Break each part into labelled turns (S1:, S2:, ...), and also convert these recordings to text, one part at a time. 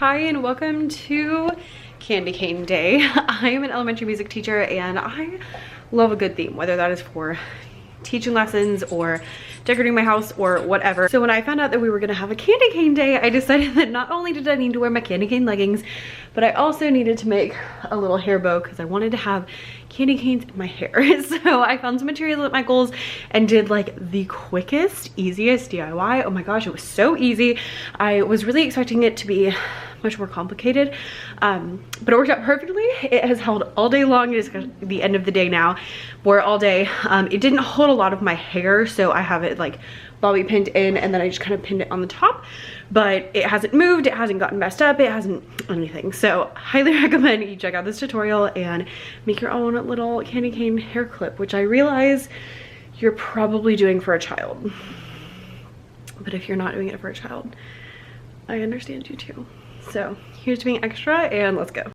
S1: Hi and welcome to Candy Cane Day. I am an elementary music teacher and I love a good theme, whether that is for teaching lessons or decorating my house or whatever. So when I found out that we were gonna have a candy cane day, I decided that not only did I need to wear my candy cane leggings, but I also needed to make a little hair bow because I wanted to have candy canes in my hair. So I found some materials at Michael's and did like the quickest, easiest DIY. Oh my gosh, it was so easy. I was really expecting it to be much more complicated, but it worked out perfectly. It has held all day long. It is the end of the day now. Wore it all day. It didn't hold a lot of my hair, so I have it like bobby pinned in and then I just kind of pinned it on the top, but it hasn't moved, it hasn't gotten messed up, it hasn't anything. So highly recommend you check out this tutorial and make your own little candy cane hair clip, which I realize you're probably doing for a child, but if you're not doing it for a child, I understand you too. So here's to being extra and let's go.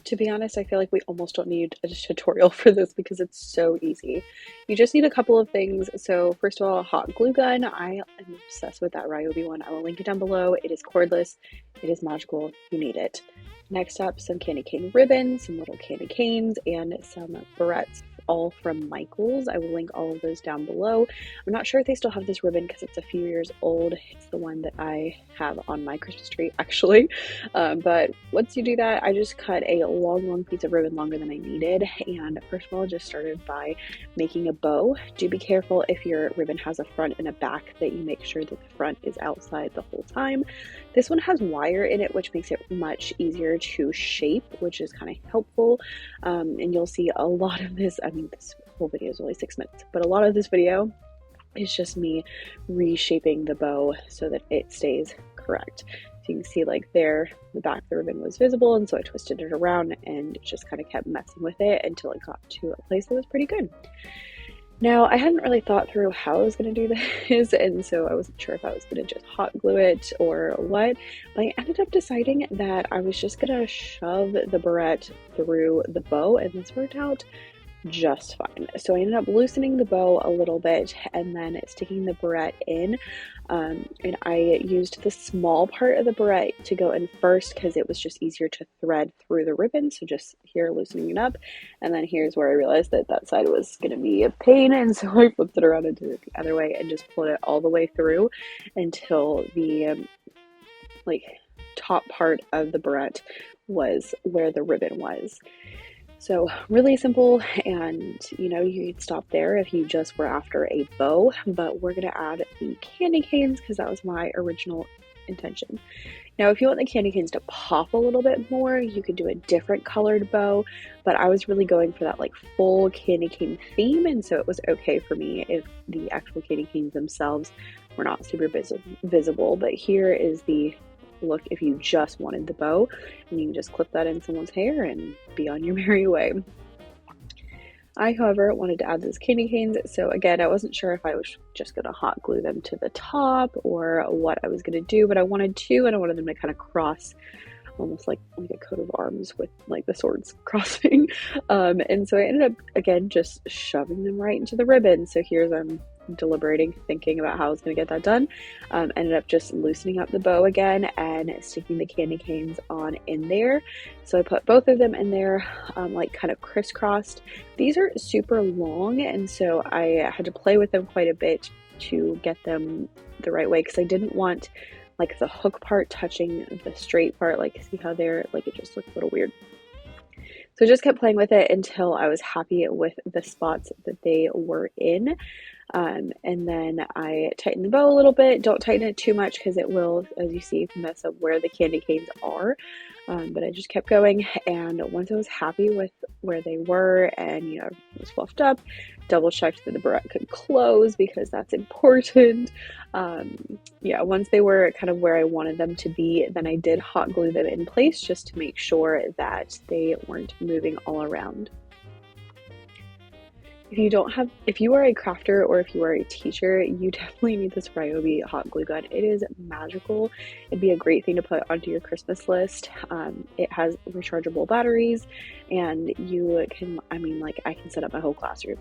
S1: To be honest, I feel like we almost don't need a tutorial for this because it's so easy. You just need a couple of things. So first of all, a hot glue gun. I am obsessed with that Ryobi one. I will link it down below. It is cordless. It is magical. You need it. Next up, some candy cane ribbon, some little candy canes, and some barrettes, all from Michael's. I will link all of those down below. I'm not sure if they still have this ribbon because it's a few years old. It's the one that I have on my Christmas tree actually. But once you do that, I just cut a long piece of ribbon, longer than I needed. And first of all, just started by making a bow. Do be careful if your ribbon has a front and a back that you make sure that the front is outside the whole time. This one has wire in it, which makes it much easier to shape, which is kind of helpful. And you'll see a lot of this. I mean, this whole video is only 6 minutes, but a lot of this video is just me reshaping the bow so that it stays correct. So you can see like there, the back of the ribbon was visible, and so I twisted it around and just kind of kept messing with it until it got to a place that was pretty good. Now, I hadn't really thought through how I was going to do this, and so I wasn't sure if I was going to just hot glue it or what, but I ended up deciding that I was just going to shove the barrette through the bow, and this worked out just fine. So I ended up loosening the bow a little bit and then sticking the barrette in, and I used the small part of the barrette to go in first because it was just easier to thread through the ribbon. So just here loosening it up, and then here's where I realized that that side was going to be a pain, and so I flipped it around and did it the other way and just pulled it all the way through until the like top part of the barrette was where the ribbon was. So really simple, and you know, you could stop there if you just were after a bow, but we're going to add the candy canes because that was my original intention. Now, if you want the candy canes to pop a little bit more, you could do a different colored bow, but I was really going for that like full candy cane theme, and so it was okay for me if the actual candy canes themselves were not super visible. But here is the look if you just wanted the bow, and you can just clip that in someone's hair and be on your merry way. I, however, wanted to add those candy canes, so again, I wasn't sure if I was just going to hot glue them to the top or what I was going to do, but I wanted to, and I wanted them to kind of cross almost like a coat of arms with like the swords crossing. And so I ended up, again, just shoving them right into the ribbon. So here's deliberating, thinking about how I was going to get that done. Ended up just loosening up the bow again and sticking the candy canes on in there. So I put both of them in there, like kind of crisscrossed. These are super long, and so I had to play with them quite a bit to get them the right way because I didn't want like the hook part touching the straight part. Like, see how they're like, it just looked a little weird. So I just kept playing with it until I was happy with the spots that they were in. And then I tightened the bow a little bit. Don't tighten it too much because it will, as you see, mess up where the candy canes are. But I just kept going, and once I was happy with where they were and, you know, it was fluffed up, double checked that the barrette could close because that's important. Yeah, once they were kind of where I wanted them to be, then I did hot glue them in place just to make sure that they weren't moving all around. If you are a crafter or if you are a teacher, you definitely need this Ryobi hot glue gun. It is magical. It'd be a great thing to put onto your Christmas list. It has rechargeable batteries, and you can, I mean, like, I can set up my whole classroom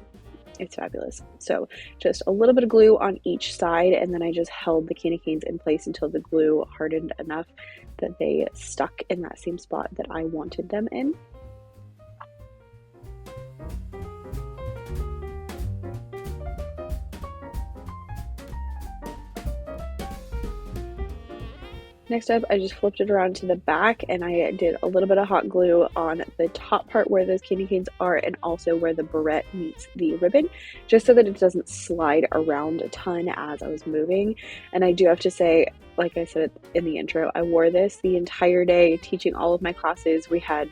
S2: It's fabulous. So just a little bit of glue on each side, and then I just held the candy canes in place until the glue hardened enough that they stuck in that same spot that I wanted them in. Next up, I just flipped it around to the back and I did a little bit of hot glue on the top part where those candy canes are and also where the barrette meets the ribbon, just so that it doesn't slide around a ton as I was moving. And I do have to say, like I said in the intro, I wore this the entire day teaching all of my classes. We had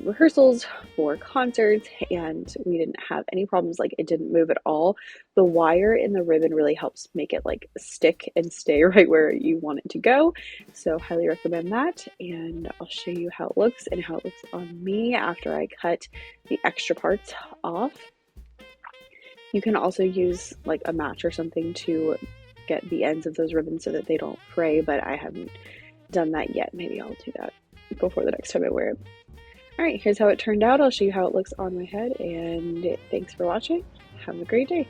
S2: rehearsals for concerts and we didn't have any problems. Like, it didn't move at all. The wire in the ribbon really helps make it like stick and stay right where you want it to go. So highly recommend that. And I'll show you how it looks and how it looks on me after I cut the extra parts off. You can also use like a match or something to get the ends of those ribbons so that they don't fray, but I haven't done that yet. Maybe I'll do that before the next time I wear it. All right, here's how it turned out. I'll show you how it looks on my head, and thanks for watching. Have a great day.